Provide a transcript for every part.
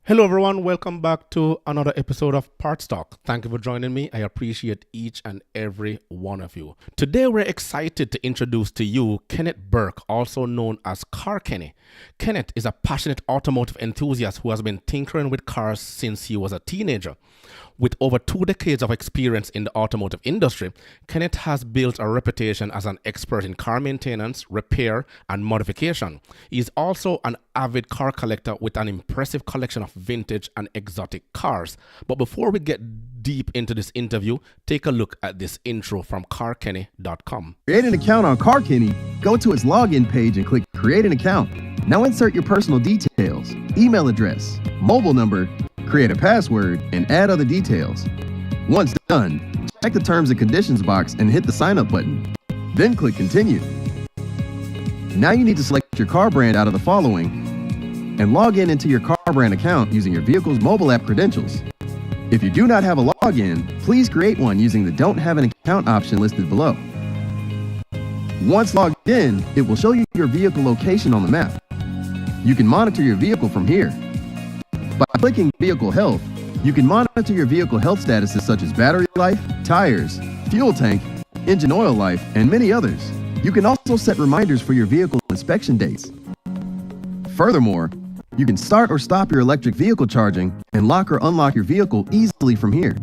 Hello everyone, welcome back to another episode of Parts Talk. Thank you for joining me. I appreciate each and every one of you. Today we're excited to introduce to you Kenneth Burke, also known as CarKenny. Kenneth is a passionate automotive enthusiast who has been tinkering with cars since he was a teenager. With over 2 decades of experience in the automotive industry, Kenneth has built a reputation as an expert in car maintenance, repair, and modification. He is also an avid car collector with an impressive collection of vintage and exotic cars. But before we get deep into this interview, take a look at this intro from CarKenny.com. Create an account on CarKenny, go to its login page and click Create an Account. Now insert your personal details, email address, mobile number, create a password, and add other details. Once done, check the terms and conditions box and hit the sign up button. Then click Continue. Now you need to select your car brand out of the following and log in into your car brand account using your vehicle's mobile app credentials. If you do not have a login, please create one using the Don't Have an Account option listed below. Once logged in, it will show you your vehicle location on the map. You can monitor your vehicle from here. By clicking Vehicle Health, you can monitor your vehicle health statuses such as battery life, tires, fuel tank, engine oil life, and many others. You can also set reminders for your vehicle inspection dates. Furthermore, you can start or stop your electric vehicle charging and lock or unlock your vehicle easily from here.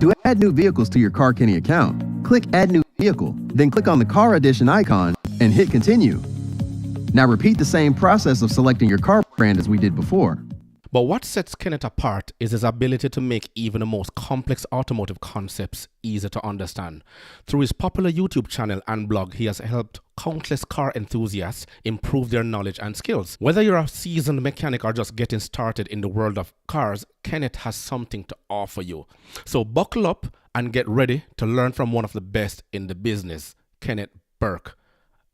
To add new vehicles to your CarKenny account, click Add New Vehicle, then click on the Car Edition icon and hit Continue. Now repeat the same process of selecting your car brand as we did before. But what sets Kenneth apart is his ability to make even the most complex automotive concepts easy to understand. Through his popular YouTube channel and blog, he has helped countless car enthusiasts improve their knowledge and skills. Whether you're a seasoned mechanic or just getting started in the world of cars, Kenneth has something to offer you. So buckle up and get ready to learn from one of the best in the business, Kenneth Burke.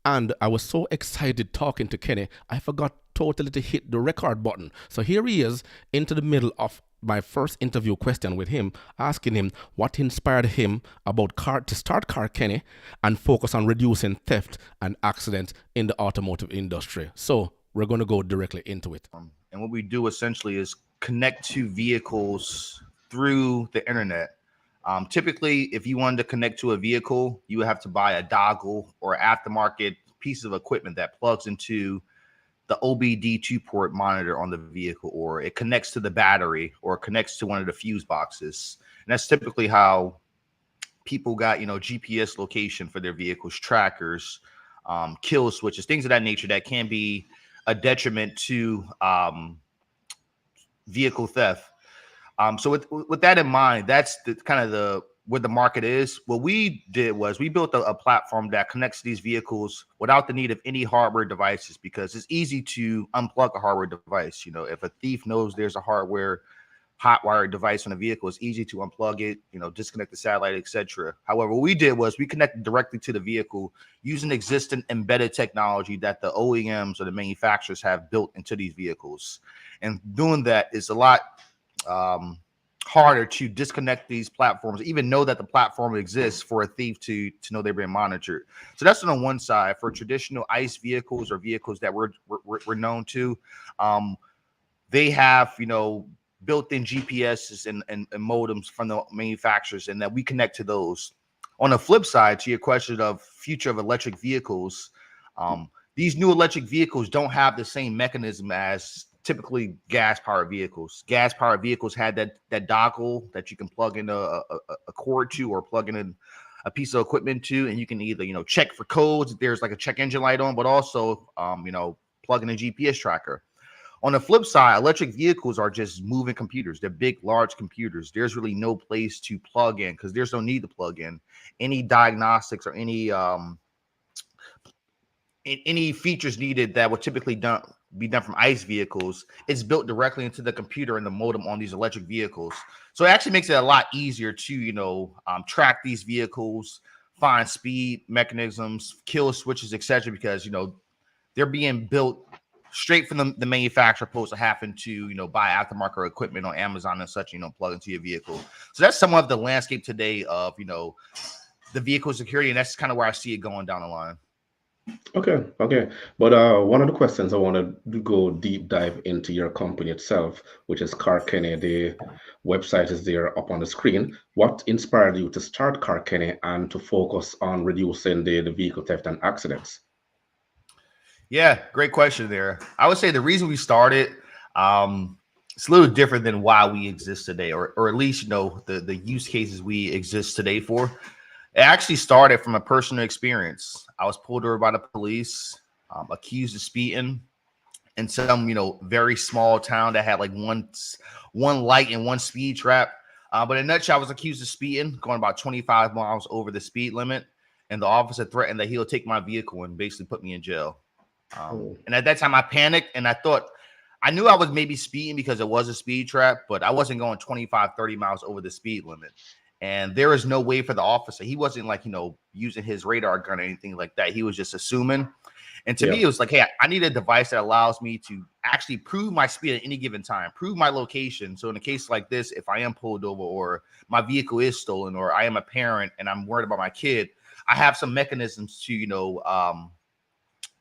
And I was so excited talking to Kenny, I forgot totally to hit the record button. So here he is into the middle of my first interview question with him, asking him what inspired him to start CarKenny and focus on reducing theft and accidents in the automotive industry. So we're going to go directly into it. And what we do essentially is connect to vehicles through the internet. Typically, if you wanted to connect to a vehicle, you would have to buy a dongle or aftermarket piece of equipment that plugs into the OBD2 port monitor on the vehicle, or it connects to the battery, or connects to one of the fuse boxes. And that's typically how people got, GPS location for their vehicles, trackers, kill switches, things of that nature that can be a detriment to vehicle theft. So with that in mind, that's the kind of where the market is. What we did was we built a platform that connects these vehicles without the need of any hardware devices, because it's easy to unplug a hardware device. If a thief knows there's a hardware hot wired device on a vehicle, it's easy to unplug it, disconnect the satellite, etc. However, what we did was we connected directly to the vehicle using existing embedded technology that the OEMs or the manufacturers have built into these vehicles. And doing that is a lot harder to disconnect these platforms, even know that the platform exists for a thief to know they're being monitored. So that's on one side. For traditional ICE vehicles or vehicles that we're known to, they have built-in GPSs and modems from the manufacturers, and that we connect to those. On the flip side, to your question of future of electric vehicles, these new electric vehicles don't have the same mechanism as typically gas-powered vehicles. Gas-powered vehicles had that dongle that you can plug in a cord to, or plug in a piece of equipment to, and you can either check for codes if there's like a check engine light on, but also plug in a GPS tracker. On the flip side, electric vehicles are just moving computers. They're big, large computers. There's really no place to plug in, because there's no need to plug in any diagnostics or any features needed that would typically be done from ICE vehicles. It's built directly into the computer and the modem on these electric vehicles. So it actually makes it a lot easier to, track these vehicles, find speed mechanisms, kill switches, etc., because, they're being built straight from the manufacturer, opposed to having to, buy aftermarket equipment on Amazon and such, plug into your vehicle. So that's some of the landscape today of, the vehicle security. And that's kind of where I see it going down the line. Okay. But one of the questions I want to go deep dive into your company itself, which is CarKenny. The website is there up on the screen. What inspired you to start CarKenny and to focus on reducing the vehicle theft and accidents? Yeah, great question there. I would say the reason we started, um, it's a little different than why we exist today, or at least the use cases we exist today for. It actually started from a personal experience. I was pulled over by the police, accused of speeding in some very small town that had like one light and one speed trap. But in a nutshell, I was accused of speeding, going about 25 miles over the speed limit, and the officer threatened that he'll take my vehicle and basically put me in jail. Oh, And at that time, I panicked and I thought I knew I was maybe speeding because it was a speed trap, but I wasn't going 25, 30 miles over the speed limit. And there is no way for the officer. He wasn't like, using his radar gun or anything like that. He was just assuming. And to yeah. me, it was like, hey, I need a device that allows me to actually prove my speed at any given time, prove my location. So in a case like this, if I am pulled over or my vehicle is stolen or I am a parent and I'm worried about my kid, I have some mechanisms to,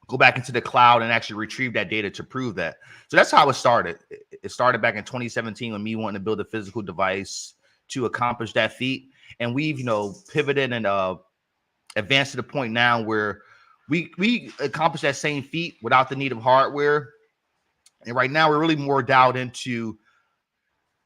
go back into the cloud and actually retrieve that data to prove that. So that's how it started. It started back in 2017 when me wanting to build a physical device to accomplish that feat. And we've, pivoted and advanced to the point now where we accomplish that same feat without the need of hardware. And right now we're really more dialed into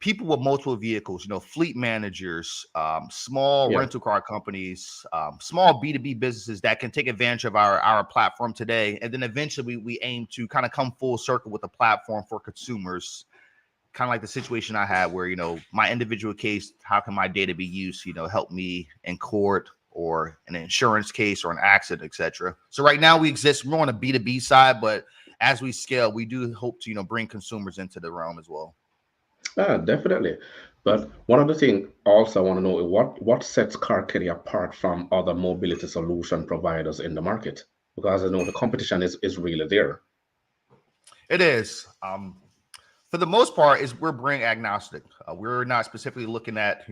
people with multiple vehicles, fleet managers, small Yeah. rental car companies, small B2B businesses that can take advantage of our platform today. And then eventually we aim to kind of come full circle with a platform for consumers, kind of like the situation I had where, my individual case, how can my data be used, help me in court or an insurance case or an accident, etc. So right now we exist more on a B2B side, but as we scale, we do hope to, bring consumers into the realm as well. Definitely. But one other thing also I want to know what sets CarKenny apart from other mobility solution providers in the market? Because I know the competition is really there. It is. For the most part, is we're brand agnostic. We're not specifically looking at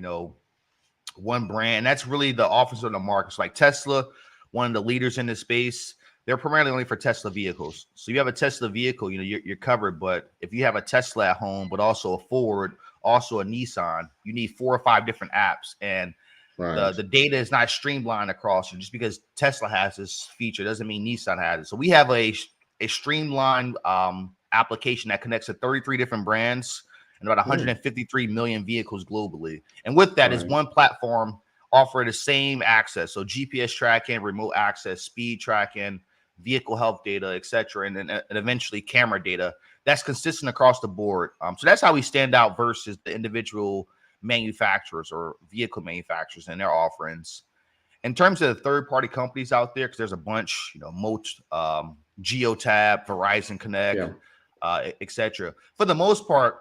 one brand. And that's really the offers on the market. So like Tesla, one of the leaders in this space, they're primarily only for Tesla vehicles. So you have a Tesla vehicle, you're covered. But if you have a Tesla at home, but also a Ford, also a Nissan, you need 4 or 5 different apps. And the Right. the data is not streamlined across. And just because Tesla has this feature doesn't mean Nissan has it. So we have a streamlined application that connects to 33 different brands and about Mm, 153 million vehicles globally. And with that is right. one platform offer the same access. So GPS tracking, remote access, speed tracking, vehicle health data, etc., and eventually camera data that's consistent across the board. So that's how we stand out versus the individual manufacturers or vehicle manufacturers and their offerings. In terms of the third-party companies out there, because there's a bunch, most Geotab, Verizon Connect, Yeah. etc. For the most part,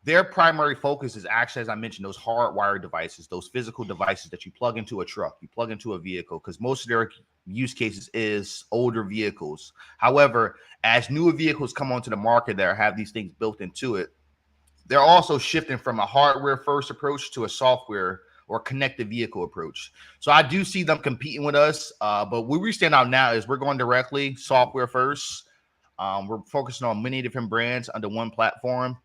their primary focus is actually, as I mentioned, those hardwired devices, those physical devices that you plug into a truck, you plug into a vehicle, because most of their use cases is older vehicles. However, as newer vehicles come onto the market that have these things built into it, they're also shifting from a hardware first approach to a software or connected vehicle approach. So I do see them competing with us. But where we stand out now is we're going directly software first. We're focusing on many different brands under one platform.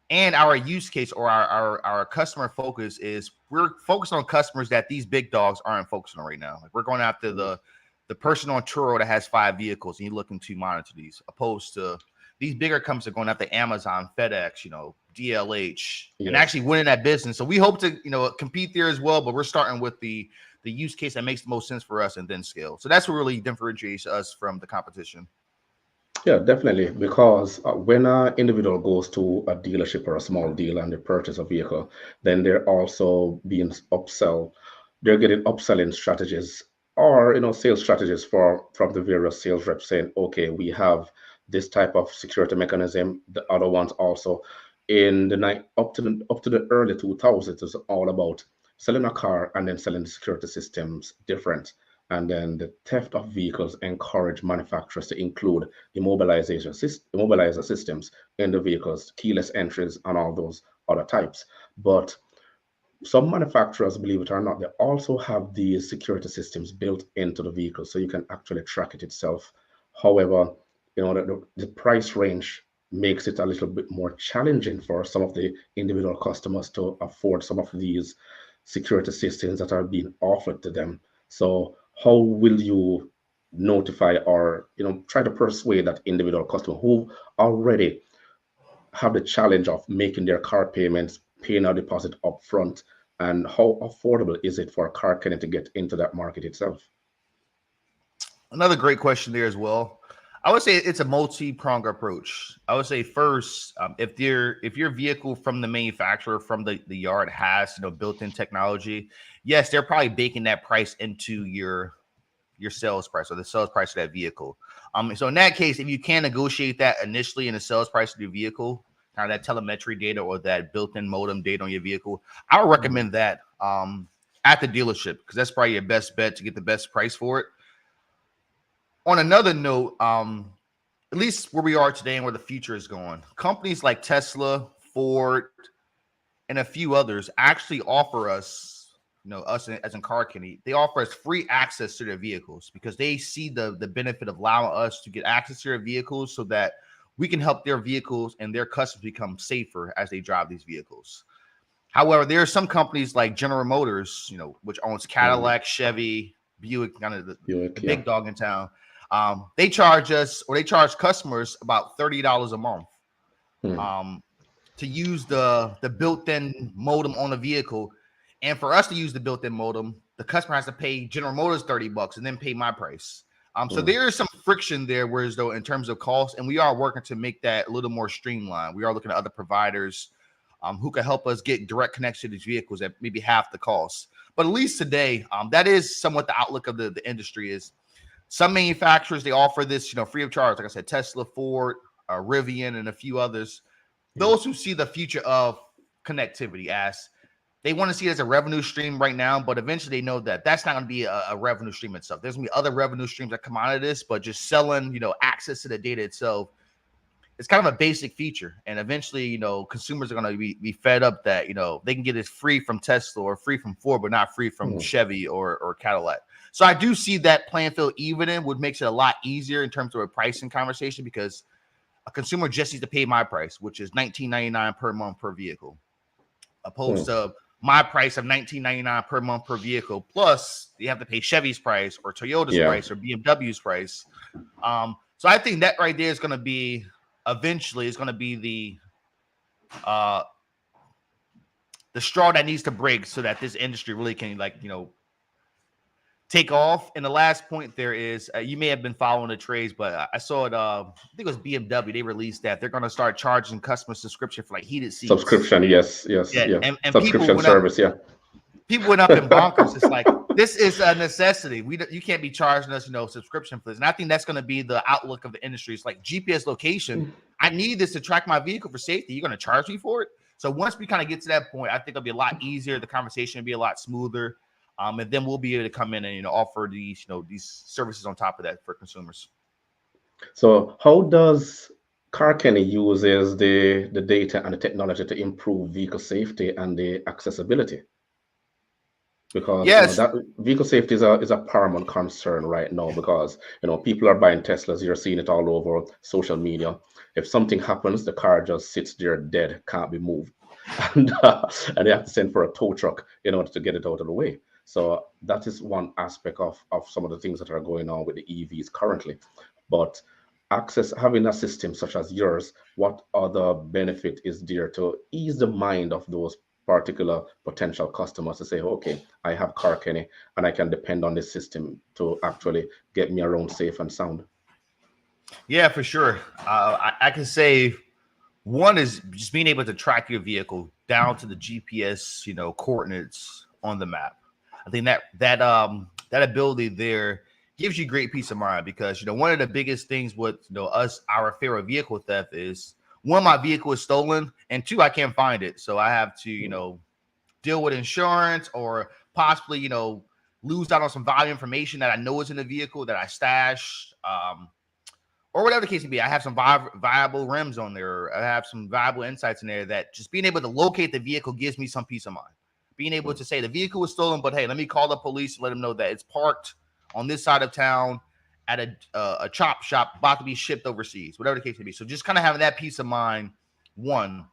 And our use case or our customer focus is we're focused on customers that these big dogs aren't focusing on right now. Like we're going after the person on Turo that has 5 vehicles and you're looking to monitor these, opposed to these bigger companies are going after Amazon, FedEx, DLH, and Yes. actually winning that business. So we hope to, compete there as well. But we're starting with the use case that makes the most sense for us and then scale. So that's what really differentiates us from the competition. Yeah, definitely. Because when an individual goes to a dealership or a small dealer and they purchase a vehicle, then they're also being upsell. They're getting upselling strategies or sales strategies for from the various sales reps saying, okay, we have this type of security mechanism. The other ones also in the night up to the early 2000s, it was all about selling a car and then selling the security systems different. And then the theft of vehicles encourage manufacturers to include immobilizer systems in the vehicles, keyless entries, and all those other types. But some manufacturers, believe it or not, they also have these security systems built into the vehicle, so you can actually track it itself. However, the price range makes it a little bit more challenging for some of the individual customers to afford some of these security systems that are being offered to them. So how will you notify or try to persuade that individual customer who already have the challenge of making their car payments, paying a deposit up front, and how affordable is it for CarKenny to get into that market itself? Another great question there as well. I would say it's a multi-pronged approach. I would say first, if your vehicle from the manufacturer, from the yard has built-in technology, yes, they're probably baking that price into your sales price or the sales price of that vehicle. So in that case, if you can negotiate that initially in the sales price of your vehicle, kind of that telemetry data or that built-in modem data on your vehicle, I would recommend that at the dealership, because that's probably your best bet to get the best price for it. On another note, at least where we are today and where the future is going, companies like Tesla, Ford, and a few others actually offer us, us as in CarKenny, they offer us free access to their vehicles because they see the benefit of allowing us to get access to their vehicles so that we can help their vehicles and their customers become safer as they drive these vehicles. However, there are some companies like General Motors, which owns Cadillac, Chevy, Buick, kind of the big dog in town. They charge us, or they charge customers about $30 a month to use the built-in modem on the vehicle. And for us to use the built-in modem, the customer has to pay General Motors $30 and then pay my price. So there is some friction there, whereas though in terms of cost, and we are working to make that a little more streamlined. We are looking at other providers who can help us get direct connection to these vehicles at maybe half the cost. But at least today, that is somewhat the outlook of the industry is. Some manufacturers, they offer this, free of charge. Like I said, Tesla, Ford, Rivian, and a few others. Those who see the future of connectivity as they want to see it as a revenue stream right now, but eventually they know that that's not going to be a revenue stream itself. There's going to be other revenue streams that come out of this, but just selling, access to the data itself, it's kind of a basic feature. And eventually, consumers are going to be fed up that, they can get it free from Tesla or free from Ford, but not free from Chevy or Cadillac. So I do see that playing field evening, which makes it a lot easier in terms of a pricing conversation because a consumer just needs to pay my price, which is $19.99 per month per vehicle, opposed to my price of $19.99 per month per vehicle. Plus, you have to pay Chevy's price or Toyota's price or BMW's price. So I think that right there is going to be eventually is going to be the straw that needs to break so that this industry really can take off. And the last point there is you may have been following the trades, but I saw it. I think it was BMW. They released that they're going to start charging customer subscription for like heated seats. Subscription, yes. And subscription service, People went up in bonkers. It's like this is a necessity. You can't be charging us, subscription for this. And I think that's going to be the outlook of the industry. It's like GPS location. I need this to track my vehicle for safety. You're going to charge me for it. So once we kind of get to that point, I think it'll be a lot easier. The conversation will be a lot smoother. And then we'll be able to come in and offer these services on top of that for consumers. So how does CarKenny uses the data and the technology to improve vehicle safety and the accessibility? Because that vehicle safety is a paramount concern right now because people are buying Teslas. You're seeing it all over social media. If something happens, the car just sits there dead, can't be moved, and they have to send for a tow truck in order to get it out of the way. So that is one aspect of some of the things that are going on with the EVs currently. But having a system such as yours, what other benefit is there to ease the mind of those particular potential customers to say, okay, I have CarKenny and I can depend on this system to actually get me around safe and sound? Yeah, for sure. I can say one is just being able to track your vehicle down to the GPS, coordinates on the map. I think that ability there gives you great peace of mind because, one of the biggest things with, our fear of vehicle theft is one, my vehicle is stolen, and two, I can't find it. So I have to, deal with insurance or possibly, lose out on some valuable information that I know is in the vehicle that I stashed, or whatever the case may be. I have some viable rims on there. I have some valuable insights in there that just being able to locate the vehicle gives me some peace of mind. Being able to say the vehicle was stolen, but hey, let me call the police and let them know that it's parked on this side of town at a chop shop about to be shipped overseas, whatever the case may be. So just kind of having that peace of mind, one,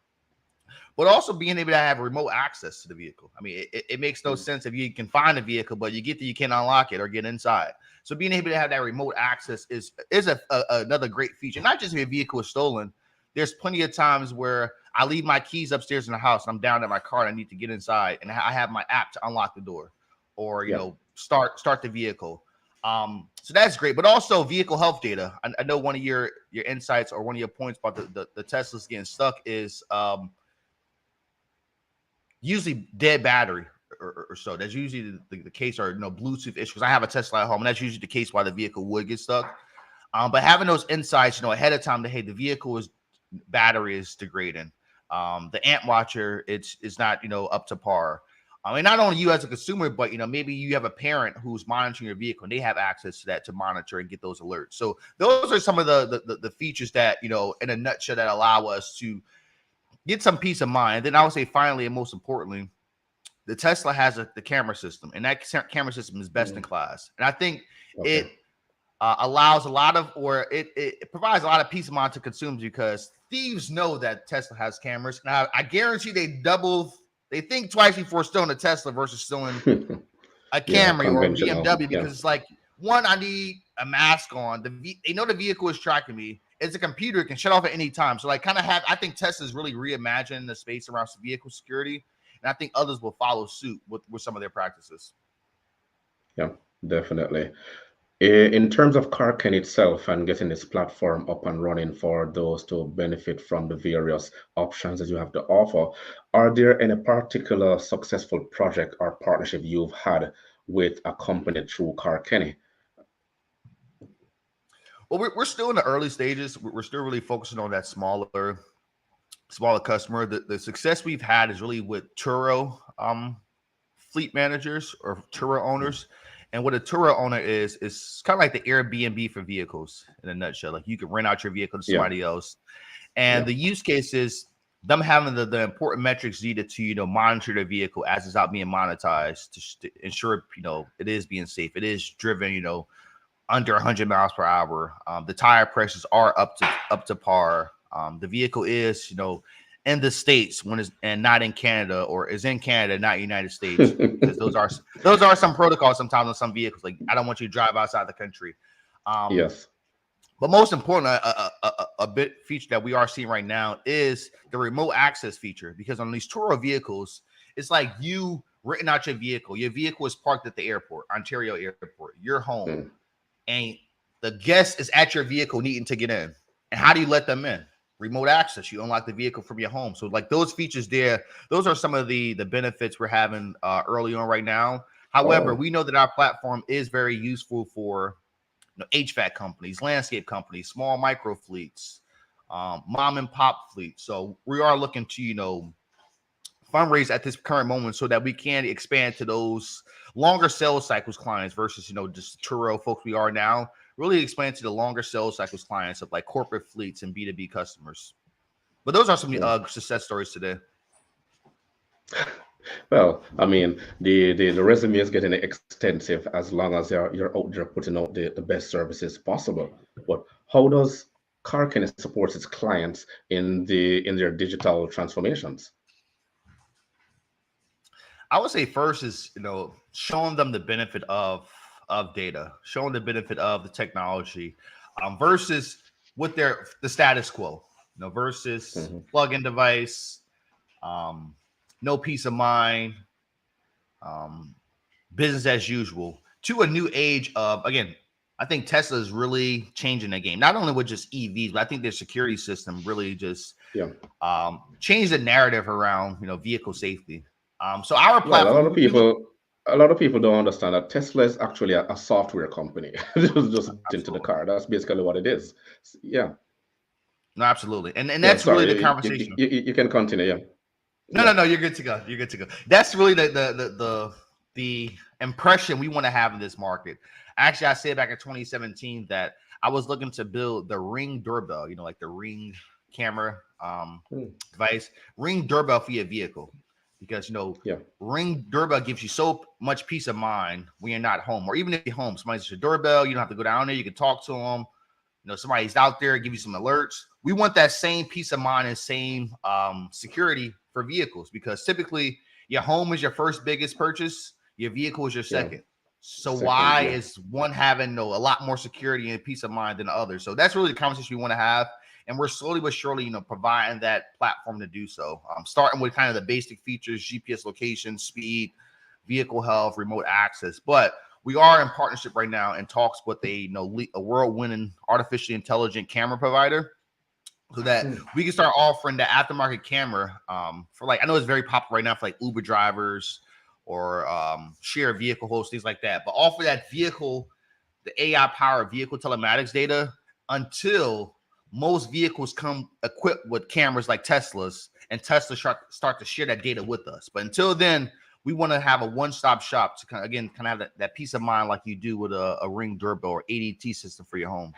but also being able to have remote access to the vehicle. I mean, it makes no sense if you can find a vehicle, but you get there, you can't unlock it or get inside. So being able to have that remote access is another great feature. Not just if your vehicle is stolen. There's plenty of times where I leave my keys upstairs in the house and I'm down at my car and I need to get inside, and I have my app to unlock the door or, you know, start the vehicle. So that's great, but also vehicle health data. I know one of your insights or one of your points about the Teslas getting stuck is usually dead battery or so. That's usually the case, or Bluetooth issues. I have a Tesla at home, and that's usually the case why the vehicle would get stuck. But having those insights, ahead of time that, hey, the vehicle battery is degrading. The amp watcher, it's not up to par. I mean, not only you as a consumer, but maybe you have a parent who's monitoring your vehicle and they have access to that to monitor and get those alerts. So those are some of the features that in a nutshell that allow us to get some peace of mind. And then I would say finally, and most importantly, the Tesla has the camera system, and that camera system is best in class. And I think it allows a lot of, or it provides a lot of peace of mind to consumers, because thieves know that Tesla has cameras. Now, I guarantee they think twice before stealing a Tesla versus stealing a Camry or a BMW, because it's like, one, I need a mask on. They know the vehicle is tracking me. It's a computer, it can shut off at any time. So I think Tesla's really reimagined the space around vehicle security, and I think others will follow suit with some of their practices. Yeah, definitely. In terms of CarKenny itself and getting this platform up and running for those to benefit from the various options that you have to offer, are there any particular successful project or partnership you've had with a company through CarKenny? Well, we're still in the early stages. We're still really focusing on that smaller customer. The success we've had is really with Turo fleet managers or Turo owners. And what a Turo owner is kind of like the Airbnb for vehicles in a nutshell. Like, you can rent out your vehicle to somebody else. And the use case is them having the important metrics needed to, monitor their vehicle as it's out being monetized to ensure, it is being safe. It is driven, under 100 miles per hour. The tire pressures are up to par. The vehicle is, in the States and not in Canada, or is in Canada, not United States, because those are some protocols sometimes on some vehicles. Like, I don't want you to drive outside the country. Yes. But most important, a bit feature that we are seeing right now is the remote access feature, because on these Turo vehicles, it's like you renting out your vehicle. Your vehicle is parked at the airport, Ontario Airport. You're home, and the guest is at your vehicle needing to get in. And how do you let them in? Remote access. You unlock the vehicle from your home. So like those features there, those are some of the benefits we're having early on right now. However, we know that our platform is very useful for HVAC companies, landscape companies, small micro fleets, mom and pop fleets. So we are looking to fundraise at this current moment so that we can expand to those longer sales cycles clients versus just Turo folks we are now. Really expand to the longer sales cycles clients of like corporate fleets and B2B customers. But those are some success stories today. Well, I mean, the resume is getting extensive as long as you're out there putting out the best services possible. But how does CarKenny support its clients in their digital transformations? I would say first is showing them the benefit of data, showing the benefit of the technology, versus what the status quo, versus plug-in device, no peace of mind, business as usual, to a new age of, again, I think Tesla is really changing the game, not only with just EVs, but I think their security system really just changed the narrative around vehicle safety. So our platform, a lot of people don't understand that Tesla is actually a software company. just into the car. That's basically what it is. Yeah. No, absolutely. And that's really the conversation. You can continue. Yeah. No, you're good to go. You're good to go. That's really the impression we want to have in this market. Actually, I said back in 2017 that I was looking to build the Ring doorbell, like the Ring camera device, Ring doorbell for your vehicle. because, you know, Yeah. Ring doorbell gives you so much peace of mind when you're not home, or even if you're home, somebody's your doorbell, you don't have to go down there, you can talk to them. You know, somebody's out there, give you some alerts. We want that same peace of mind and same security for vehicles, because typically your home is your first biggest purchase, your vehicle is your second. Yeah. So Second, why yeah. is one having, you know, a lot more security and peace of mind than the other? So that's really the conversation we want to have. And we're slowly but surely, you know, providing that platform to do so. Starting with kind of the basic features, GPS location, speed, vehicle health, remote access. But we are in partnership right now and talks with a world-winning artificially intelligent camera provider, so that we can start offering the aftermarket camera for, like, I know it's very popular right now for like Uber drivers or share vehicle hosts, things like that. But offer that vehicle, the AI-powered vehicle telematics data, until most vehicles come equipped with cameras like Tesla's, and Tesla start to share that data with us. But until then, we want to have a one-stop shop to kind of have that peace of mind like you do with a Ring doorbell or ADT system for your home.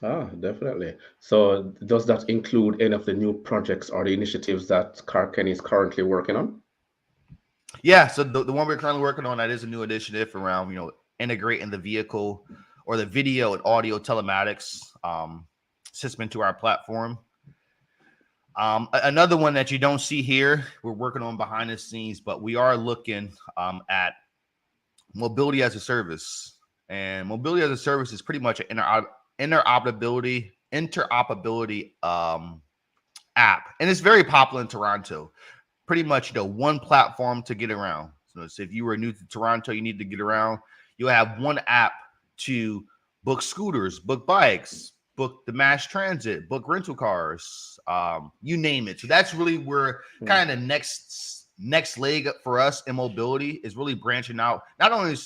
Definitely. So does that include any of the new projects or the initiatives that CarKenny is currently working on? Yeah, so the one we're currently working on, that is a new initiative around, you know, integrating the vehicle or the video and audio telematics system into our platform. Another one that you don't see here, we're working on behind the scenes, but we are looking at mobility as a service. And mobility as a service is pretty much an interoperability app, and it's very popular in Toronto. Pretty much, you know, one platform to get around. So if you were new to Toronto, you need to get around, you'll have one app to book scooters, book bikes, book the mass transit, book rental cars, you name it. So that's really where kind of the next leg for us in mobility is really branching out, not only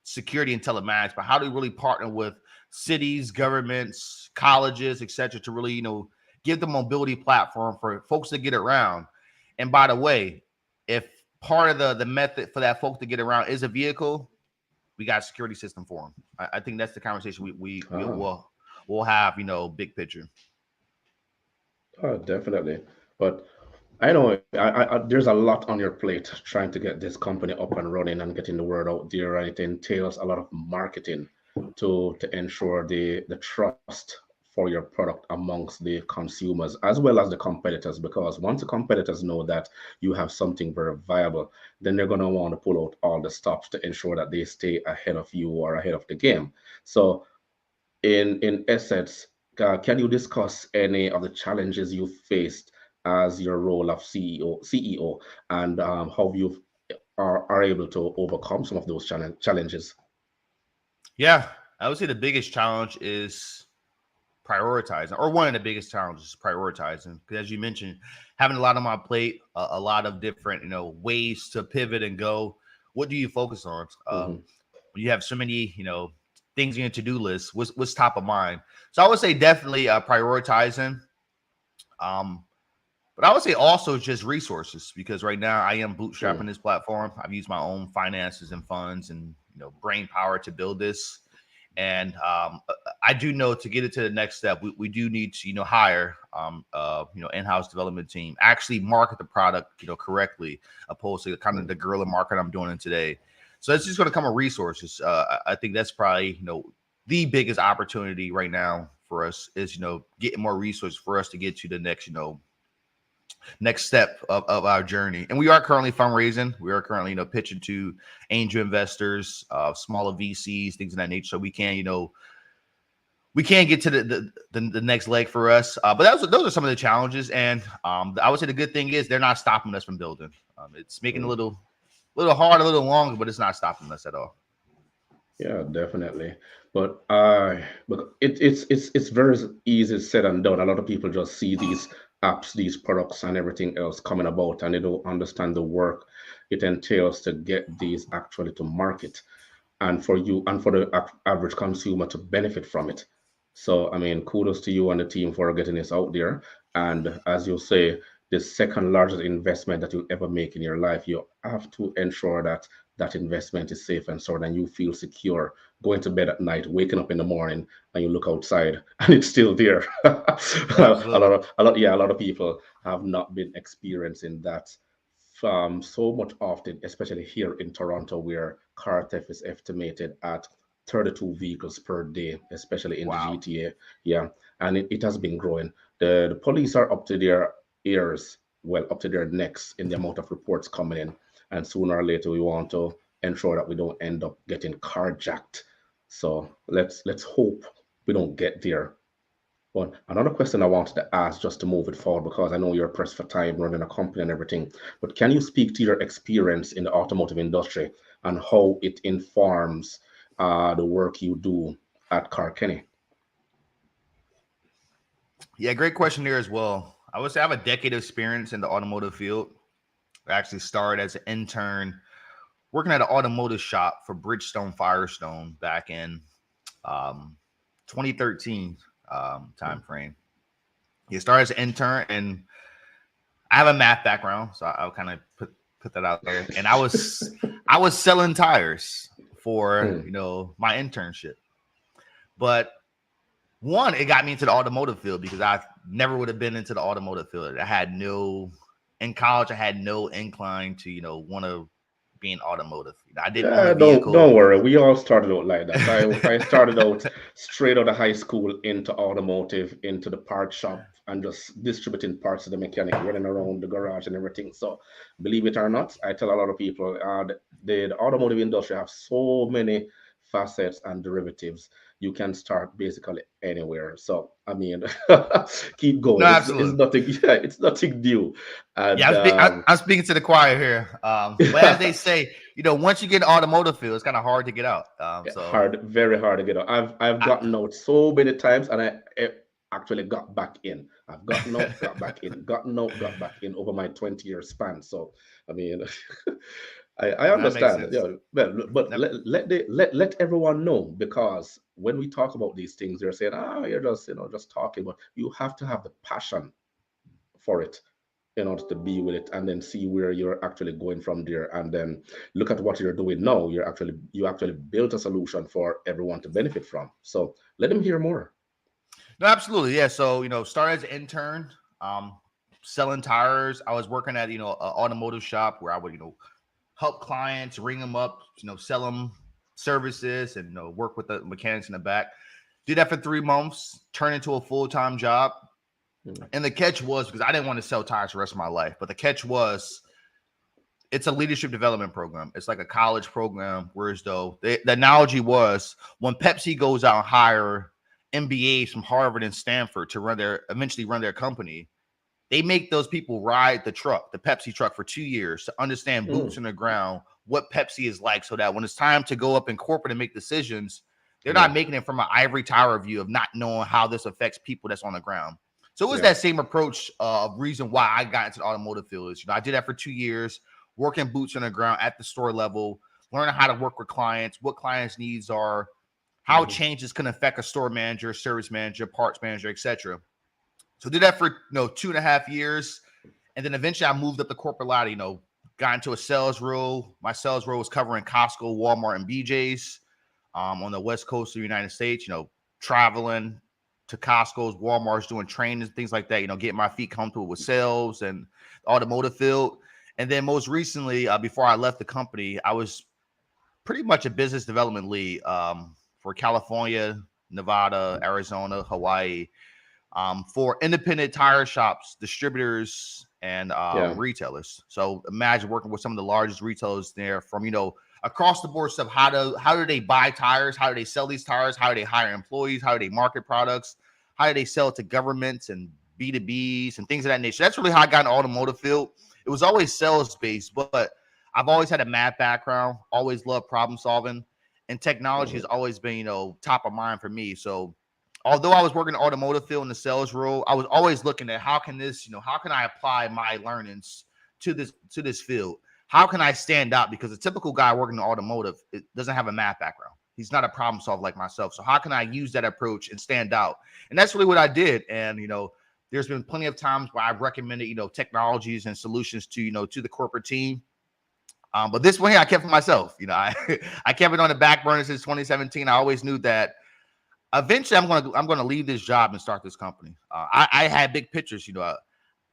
security and telematics, but how do we really partner with cities, governments, colleges, etc., to really, you know, give the mobility platform for folks to get around. And by the way, if part of the method for that folks to get around is a vehicle, we got a security system for them. I think that's the conversation we'll have, you know, big picture. Oh, definitely. But I know there's a lot on your plate trying to get this company up and running and getting the word out there, and it entails a lot of marketing to ensure the trust for your product amongst the consumers as well as the competitors, because once the competitors know that you have something very viable, then they're going to want to pull out all the stops to ensure that they stay ahead of you or ahead of the game. So in essence, can you discuss any of the challenges you faced as your role of CEO, and how you are able to overcome some of those challenges? Yeah, I would say the biggest challenge is prioritizing, or one of the biggest challenges is prioritizing, because as you mentioned, having a lot on my plate, a lot of different, you know, ways to pivot and go. What do you focus on? When you have so many, you know, things in your to-do list, what's top of mind? So I would say definitely prioritizing. But I would say also just resources, because right now I am bootstrapping this platform. I've used my own finances and funds and, you know, brain power to build this. And I do know to get it to the next step, we do need to, you know, hire, you know, in-house development team, actually market the product, you know, correctly, opposed to kind of the guerrilla market I'm doing it today. So it's just going to come with resources. I think that's probably, you know, the biggest opportunity right now for us is, you know, getting more resources for us to get to the next, you know, next step of our journey. And we are currently fundraising. We are currently, you know, pitching to angel investors, smaller VCs, things of that nature. So we can, you know, we can't get to the next leg for us. But those are some of the challenges. And I would say the good thing is they're not stopping us from building. It's making it a little hard, a little longer, but it's not stopping us at all. Yeah, definitely. But it's very easy said and done. A lot of people just see these apps, these products, and everything else coming about, and they don't understand the work it entails to get these actually to market, and for you and for the average consumer to benefit from it. So, I mean, kudos to you and the team for getting this out there. And as you say, the second largest investment that you'll ever make in your life, you have to ensure that that investment is safe and sound, and you feel secure going to bed at night, waking up in the morning, and you look outside and it's still there. a lot of people have not been experiencing that so much often, especially here in Toronto, where car theft is estimated at 32 vehicles per day, especially in the Wow. GTA. Yeah, and it has been growing. The police are up to their ears, well, up to their necks in the amount of reports coming in. And sooner or later, we want to ensure that we don't end up getting carjacked. So let's hope we don't get there. But another question I wanted to ask just to move it forward, because I know you're pressed for time running a company and everything, but can you speak to your experience in the automotive industry and how it informs the work you do at CarKenny? Yeah, great question there as well. I would say I have a decade of experience in the automotive field. I actually started as an intern working at an automotive shop for Bridgestone Firestone back in 2013 time frame. You started as an intern, and I have a math background, so I'll kind of put that out there. And I was selling tires for my internship, but one, it got me into the automotive field because I never would have been into the automotive field. In college, I had no incline to want to be in automotive. I didn't own a vehicle. Don't worry. We all started out like that. I started out straight out of high school into automotive, into the part shop, and just distributing parts to the mechanic, running around the garage and everything. So believe it or not, I tell a lot of people the automotive industry have so many facets and derivatives. You can start basically anywhere. So I mean, keep going. No, absolutely. It's nothing. Yeah, it's nothing new. And, I'm speaking to the choir here. But as they say, once you get in automotive field, it's kind of hard to get out. Very hard to get out. I've gotten out so many times, and I actually got back in. I've gotten out, got back in, gotten out, got back in over my 20-year span. So I mean. I understand. Yeah, well, but let everyone know, because when we talk about these things, they're saying, you're just talking, but you have to have the passion for it in order to be with it, and then see where you're actually going from there, and then look at what you're doing now. You actually built a solution for everyone to benefit from. So let them hear more. No, absolutely, yeah. So started as an intern, selling tires. I was working at an automotive shop where I would help clients, ring them up, sell them services, and work with the mechanics in the back. Did that for 3 months, turned into a full-time job. And the catch was, because I didn't want to sell tires the rest of my life, but the catch was, it's a leadership development program. It's like a college program, whereas though the analogy was, when Pepsi goes out and hire MBAs from Harvard and Stanford to eventually run their company, they make those people ride the Pepsi truck for 2 years to understand boots on the ground, what Pepsi is like, so that when it's time to go up in corporate and make decisions, they're not making it from an ivory tower view of not knowing how this affects people that's on the ground. So it was that same approach of reason why I got into the automotive field. I did that for 2 years, working boots on the ground at the store level, learning how to work with clients, what clients' needs are, how changes can affect a store manager, service manager, parts manager, etc. So did that for 2.5 years, and then eventually I moved up the corporate ladder. Got into a sales role. My sales role was covering Costco, Walmart, and BJ's on the West Coast of the United States. Traveling to Costco's, Walmart's, doing trainings, things like that. Getting my feet comfortable with sales and the automotive field. And then most recently, before I left the company, I was pretty much a business development lead for California, Nevada, Arizona, Hawaii. For independent tire shops, distributors, and retailers. So imagine working with some of the largest retailers there, from across the board stuff. How do they buy tires? How do they sell these tires? How do they hire employees? How do they market products? How do they sell it to governments and B2Bs and things of that nature? That's really how I got in the automotive field. It was always sales based, but I've always had a math background, always loved problem solving, and technology has always been top of mind for me. So although I was working in the automotive field in the sales role, I was always looking at how can I apply my learnings to this field? How can I stand out? Because a typical guy working in automotive, it doesn't have a math background. He's not a problem solver like myself. So how can I use that approach and stand out? And that's really what I did. And, there's been plenty of times where I've recommended, technologies and solutions to the corporate team. But this one here, I kept for myself. I kept it on the back burner since 2017. I always knew that eventually I'm going to leave this job and start this company. I had big pictures.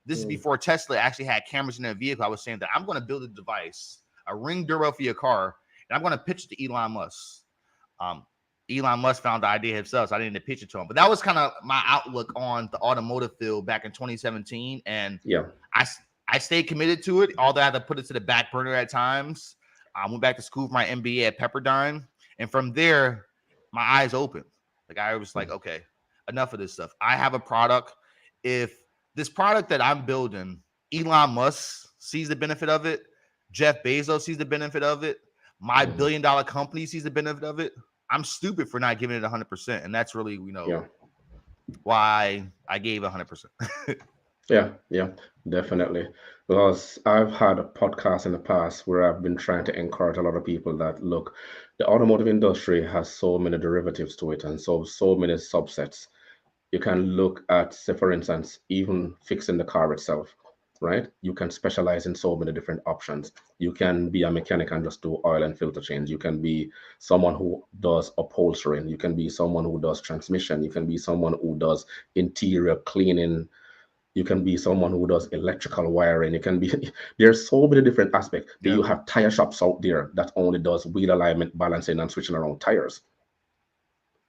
This is before Tesla actually had cameras in their vehicle. I was saying that I'm going to build a device, a ring doorbell for your car, and I'm going to pitch it to Elon Musk. Elon Musk found the idea himself, so I didn't need to pitch it to him. But that was kind of my outlook on the automotive field back in 2017. And I stayed committed to it, although I had to put it to the back burner at times. I went back to school for my MBA at Pepperdine. And from there, my eyes opened. Like I was like, okay, enough of this stuff. I have a product. If this product that I'm building, Elon Musk sees the benefit of it, Jeff Bezos sees the benefit of it, my billion-dollar company sees the benefit of it, I'm stupid for not giving it 100%. And that's really, why I gave 100%. Yeah, definitely. Because I've had a podcast in the past where I've been trying to encourage a lot of people that, look, the automotive industry has so many derivatives to it and so many subsets. You can look at, say, for instance, even fixing the car itself, right? You can specialize in so many different options. You can be a mechanic and just do oil and filter change. You can be someone who does upholstering. You can be someone who does transmission. You can be someone who does interior cleaning. You can be someone who does electrical wiring. You can be, there's so many different aspects. Yeah. You have tire shops out there that only does wheel alignment, balancing, and switching around tires.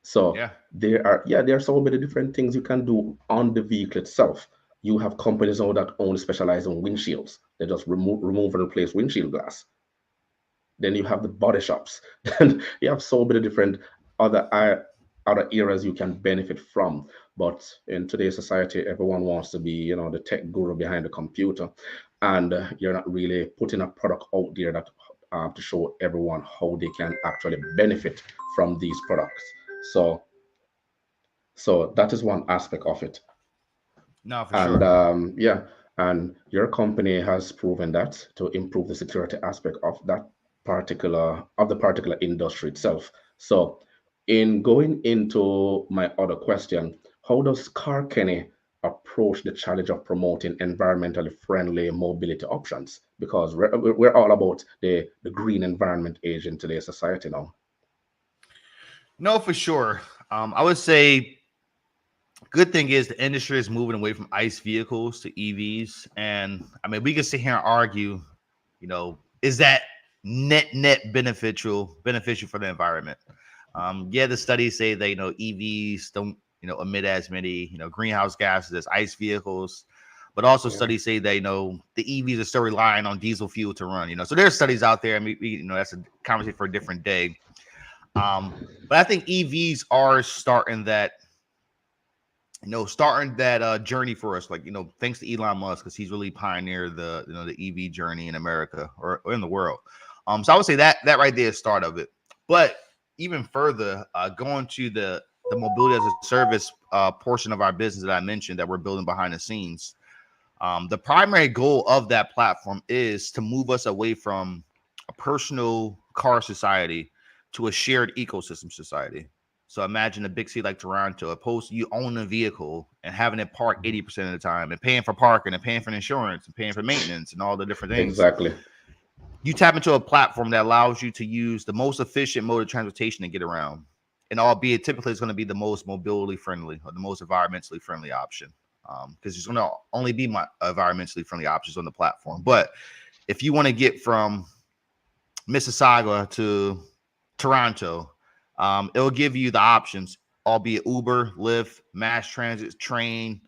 So there are so many different things you can do on the vehicle itself. You have companies now that only specialize in windshields. They just remove and replace windshield glass. Then you have the body shops. Then you have so many different other areas you can benefit from. But in today's society, everyone wants to be, the tech guru behind the computer, and you're not really putting a product out there that to show everyone how they can actually benefit from these products. So that is one aspect of it. No, for sure. And your company has proven that to improve the security aspect of the particular industry itself. So in going into my other question, how does CarKenny approach the challenge of promoting environmentally friendly mobility options? Because we're all about the green environment age in today's society now. No, for sure. I would say good thing is the industry is moving away from ICE vehicles to EVs. And I mean, we can sit here and argue, is that net beneficial for the environment? The studies say that, EVs don't, emit as many, greenhouse gases as ICE vehicles. But also studies say that, the EVs are still relying on diesel fuel to run, so there's studies out there. I mean, that's a conversation for a different day. But I think EVs are starting that journey for us, like, thanks to Elon Musk, because he's really pioneered the EV journey in America or in the world. So I would say that right there is the start of it. But even further, going to the mobility as a service portion of our business that I mentioned that we're building behind the scenes. The primary goal of that platform is to move us away from a personal car society to a shared ecosystem society. So imagine a big city like Toronto, opposed to you own a vehicle and having it parked 80% of the time and paying for parking and paying for insurance and paying for maintenance and all the different things. Exactly. You tap into a platform that allows you to use the most efficient mode of transportation to get around. And albeit typically it's going to be the most mobility friendly or the most environmentally friendly option. Because there's going to only be my environmentally friendly options on the platform. But if you want to get from Mississauga to Toronto, it'll give you the options, albeit Uber, Lyft, mass transit, train,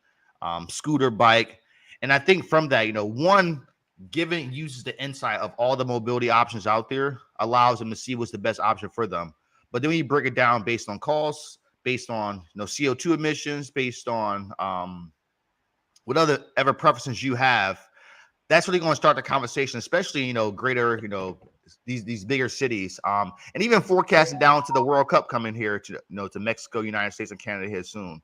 scooter, bike. And I think from that, one, giving users the insight of all the mobility options out there allows them to see what's the best option for them. But then when you break it down based on costs, based on CO2 emissions, based on what other preferences you have, that's really going to start the conversation, especially greater these bigger cities, and even forecasting down to the World Cup coming here to Mexico, United States, and Canada here soon.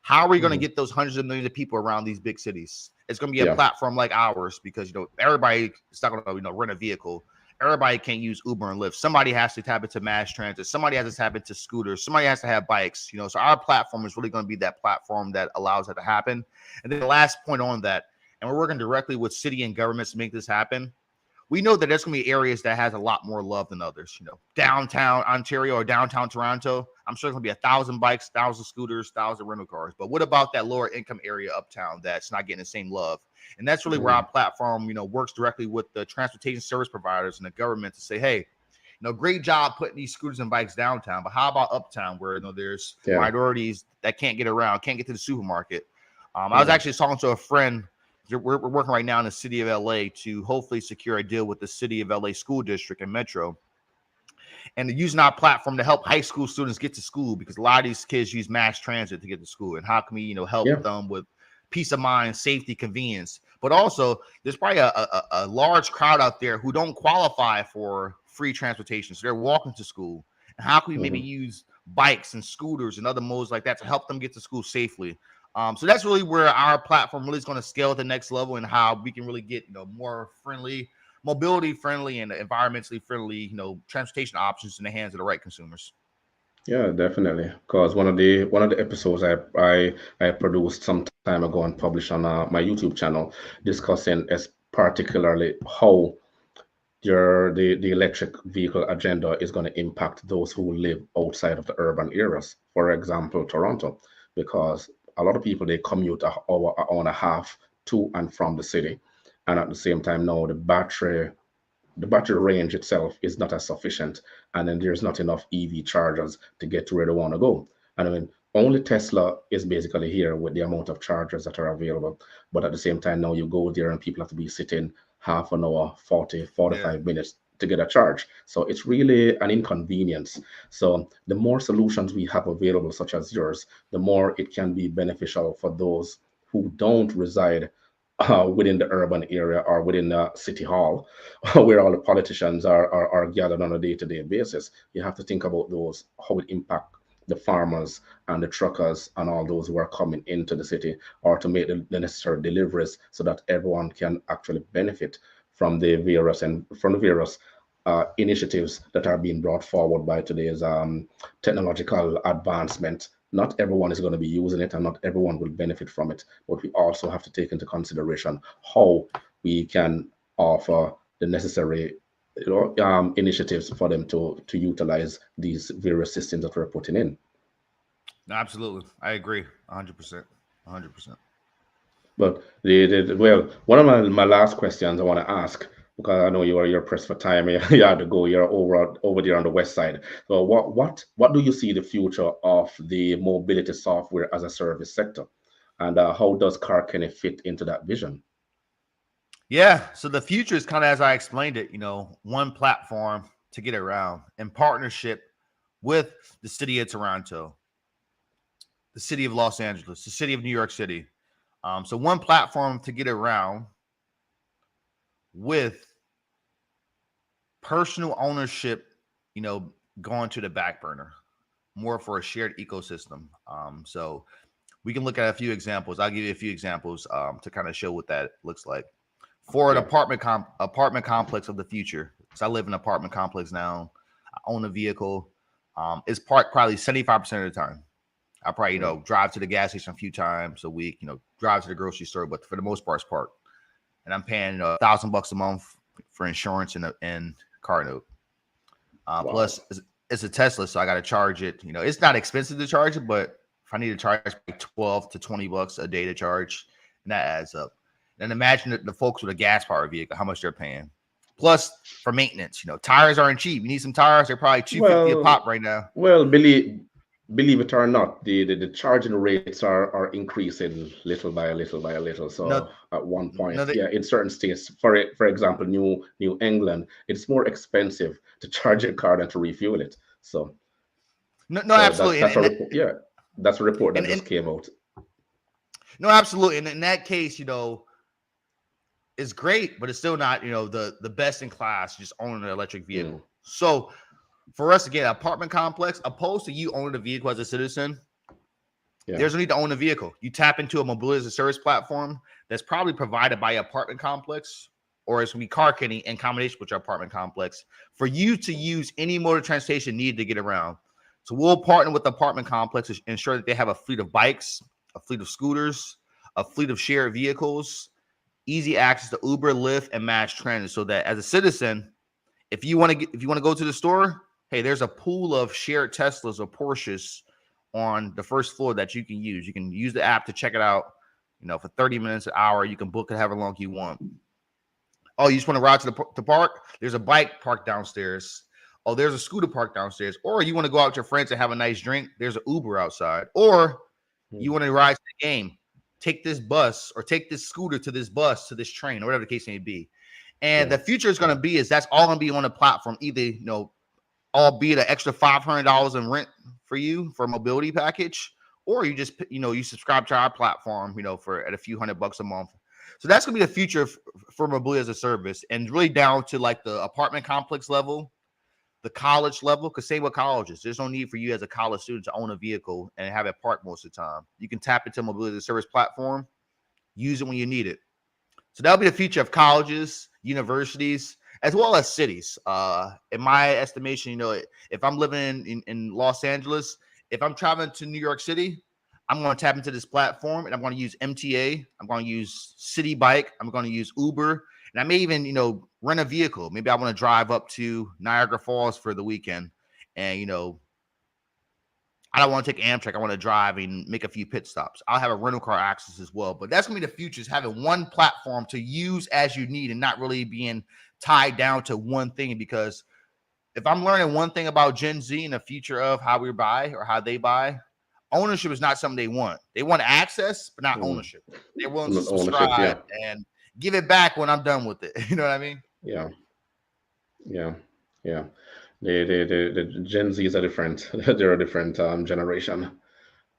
How are we going to get those hundreds of millions of people around these big cities? It's going to be a platform like ours because everybody is not going to rent a vehicle. Everybody can't use Uber and Lyft. Somebody has to tap into mass transit. Somebody has to tap into scooters. Somebody has to have bikes. So our platform is really going to be that platform that allows that to happen. And then the last point on that, and we're working directly with city and governments to make this happen. We know that there's going to be areas that has a lot more love than others. Downtown Ontario or downtown Toronto, I'm sure it's going to be 1,000 bikes, 1,000 scooters, 1,000 rental cars. But what about that lower income area uptown that's not getting the same love? And that's really where our platform, works directly with the transportation service providers and the government to say, hey, great job putting these scooters and bikes downtown, but how about uptown where there's minorities that can't get around, can't get to the supermarket? I was actually talking to a friend. We're working right now in the city of LA to hopefully secure a deal with the city of LA school district and metro, and using our platform to help high school students get to school, because a lot of these kids use mass transit to get to school. And how can we, help them with peace of mind, safety, convenience? But also, there's probably a large crowd out there who don't qualify for free transportation, so they're walking to school. And how can we maybe use bikes and scooters and other modes like that to help them get to school safely? So that's really where our platform really is going to scale at the next level, and how we can really get more friendly, mobility friendly, and environmentally friendly transportation options in the hands of the right consumers. Yeah, definitely. Because one of the episodes I produced some time ago and published on my YouTube channel, discussing as particularly how the electric vehicle agenda is going to impact those who live outside of the urban areas. For example, Toronto, because a lot of people, they commute an hour and a half to and from the city, and at the same time now the battery range itself is not as sufficient, and then there's not enough EV chargers to get to where they want to go. And I mean, only Tesla is basically here with the amount of chargers that are available, but at the same time now you go there and people have to be sitting half an hour, 45 minutes to get a charge. So it's really an inconvenience. So the more solutions we have available, such as yours, the more it can be beneficial for those who don't reside within the urban area or within the city hall, where all the politicians are gathered on a day-to-day basis. You have to think about those, how it impact the farmers and the truckers and all those who are coming into the city, or to make the necessary deliveries so that everyone can actually benefit from the various initiatives that are being brought forward by today's technological advancement. Not everyone is going to be using it, and not everyone will benefit from it, but we also have to take into consideration how we can offer the necessary initiatives for them to utilize these various systems that we're putting in. No, absolutely, I agree 100%. But well, one of my last questions I want to ask, because I know you're pressed for time, you have to go, you're over there on the west side. So what do you see the future of the mobility software as a service sector, and how does CarKenny fit into that vision? Yeah, so the future is kind of as I explained it, one platform to get around, in partnership with the city of Toronto, the city of Los Angeles, the city of New York City. So one platform to get around with personal ownership, going to the back burner, more for a shared ecosystem. So we can look at a few examples. I'll give you a few examples to kind of show what that looks like. For an apartment complex of the future, because I live in an apartment complex now, I own a vehicle. It's parked probably 75% of the time. I probably, drive to the gas station a few times a week, drive to the grocery store, but for the most part, it's parked. And I'm paying $1,000 a month for insurance and car note. Plus, it's a Tesla, so I got to charge it. It's not expensive to charge it, but if I need to charge like $12 to $20 a day to charge, and that adds up. And imagine the folks with a gas-powered vehicle, how much they're paying. Plus, for maintenance, tires aren't cheap. You need some tires; they're probably $250 a pop right now. Well, believe it or not, the charging rates are increasing little by little. So at one point, in certain states, for example, New England, it's more expensive to charge a car than to refuel it. So absolutely. That's a report that just came out. No, absolutely. And in that case, it's great, but it's still not, the best in class just owning an electric vehicle. So for us to get an apartment complex, opposed to you owning a vehicle as a citizen, there's no need to own a vehicle. You tap into a mobility as a service platform that's probably provided by an apartment complex, or it's going to be CarKenny in combination with your apartment complex, for you to use any mode of transportation needed to get around. So we'll partner with the apartment complex to ensure that they have a fleet of bikes, a fleet of scooters, a fleet of shared vehicles, easy access to Uber, Lyft, and mass transit, so that as a citizen, if you want to go to the store, hey, there's a pool of shared Teslas or Porsches on the first floor that you can use. You can use the app to check it out, for 30 minutes, an hour. You can book it however long you want. Oh, you just want to ride to the park? There's a bike parked downstairs. Oh, there's a scooter parked downstairs. Or you want to go out with your friends and have a nice drink? There's an Uber outside. Or you want to ride to the game? Take this bus or take this scooter to this bus, to this train, or whatever the case may be. And the future is going to be that's all going to be on the platform. Either, albeit an extra $500 in rent for you for a mobility package, or you just, you subscribe to our platform, for at a few $100 a month. So that's going to be the future for mobility as a service, and really down to like the apartment complex level, the college level, because same with colleges. There's no need for you as a college student to own a vehicle and have it parked most of the time. You can tap into a mobility as a service platform, use it when you need it. So that'll be the future of colleges, universities, as well as cities. In my estimation, if I'm living in Los Angeles, if I'm traveling to New York City, I'm going to tap into this platform, and I'm going to use MTA. I'm going to use City Bike. I'm going to use Uber, and I may even, rent a vehicle. Maybe I want to drive up to Niagara Falls for the weekend, and I don't want to take Amtrak. I want to drive and make a few pit stops. I'll have a rental car access as well. But that's going to be the future, is having one platform to use as you need and not really being tied down to one thing. Because if I'm learning one thing about Gen Z and the future of how we buy or how they buy, ownership is not something they want. They want access, but not ownership. They're willing to subscribe and give it back when I'm done with it. You know what I mean? Yeah. The Gen Z is a different, they're a different generation.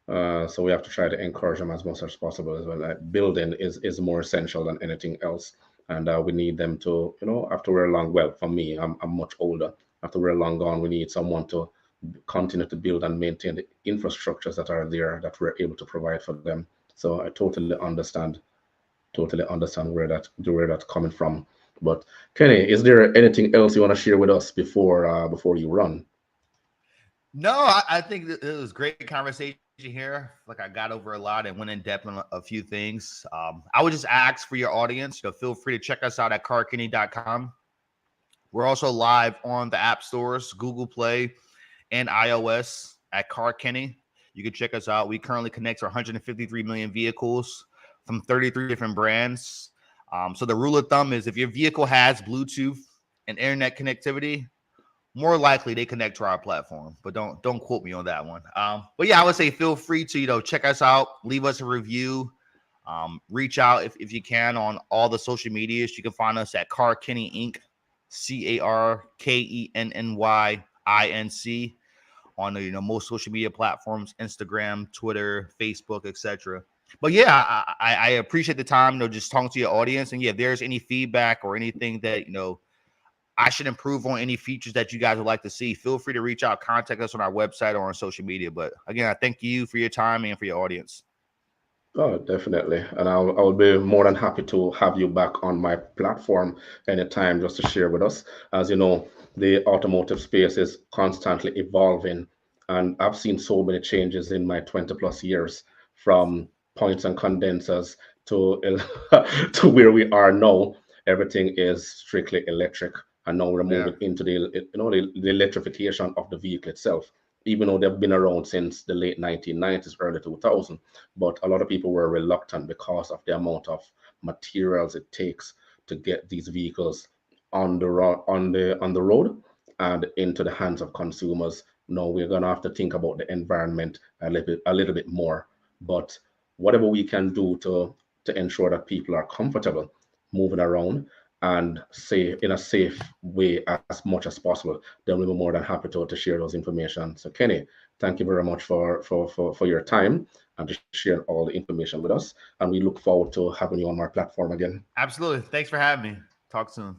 So we have to try to encourage them as much as possible as well. Like building is more essential than anything else. And we need them to, after we're long, well, for me, I'm much older. After we're long gone, we need someone to continue to build and maintain the infrastructures that are there that we're able to provide for them. So I totally understand where that's coming from. But Kenny, is there anything else you want to share with us before you run? No, I think it was great conversation here. Like, I got over a lot and went in depth on a few things. I would just ask for your audience, feel free to check us out at CarKenny.com. We're also live on the app stores, Google Play and iOS at CarKenny. You can check us out. We currently connect to 153 million vehicles from 33 different brands. So the rule of thumb is if your vehicle has Bluetooth and internet connectivity, more likely they connect to our platform. But don't quote me on that one. But yeah, I would say feel free to check us out, leave us a review, reach out if you can on all the social medias. You can find us at CarKenny Inc. CarKennyInc on the most social media platforms, Instagram, Twitter, Facebook, etc. But yeah, I appreciate the time, just talking to your audience. And yeah, if there's any feedback or anything that I should improve on, any features that you guys would like to see, feel free to reach out, contact us on our website or on social media. But again, I thank you for your time and for your audience. Oh, definitely. And I'll be more than happy to have you back on my platform anytime just to share with us. As you know, the automotive space is constantly evolving, and I've seen so many changes in my 20 plus years, from points and condensers to to where we are now. Everything is strictly electric, and now we're moving into the electrification of the vehicle itself. Even though they've been around since the late 1990s, early 2000s, but a lot of people were reluctant because of the amount of materials it takes to get these vehicles on the road and into the hands of consumers. Now we're gonna have to think about the environment a little bit more. But whatever we can do to ensure that people are comfortable moving around and in a safe way as much as possible, then we'll be more than happy to share those information. So Kenny, thank you very much for your time and to share all the information with us. And we look forward to having you on our platform again. Absolutely. Thanks for having me. Talk soon.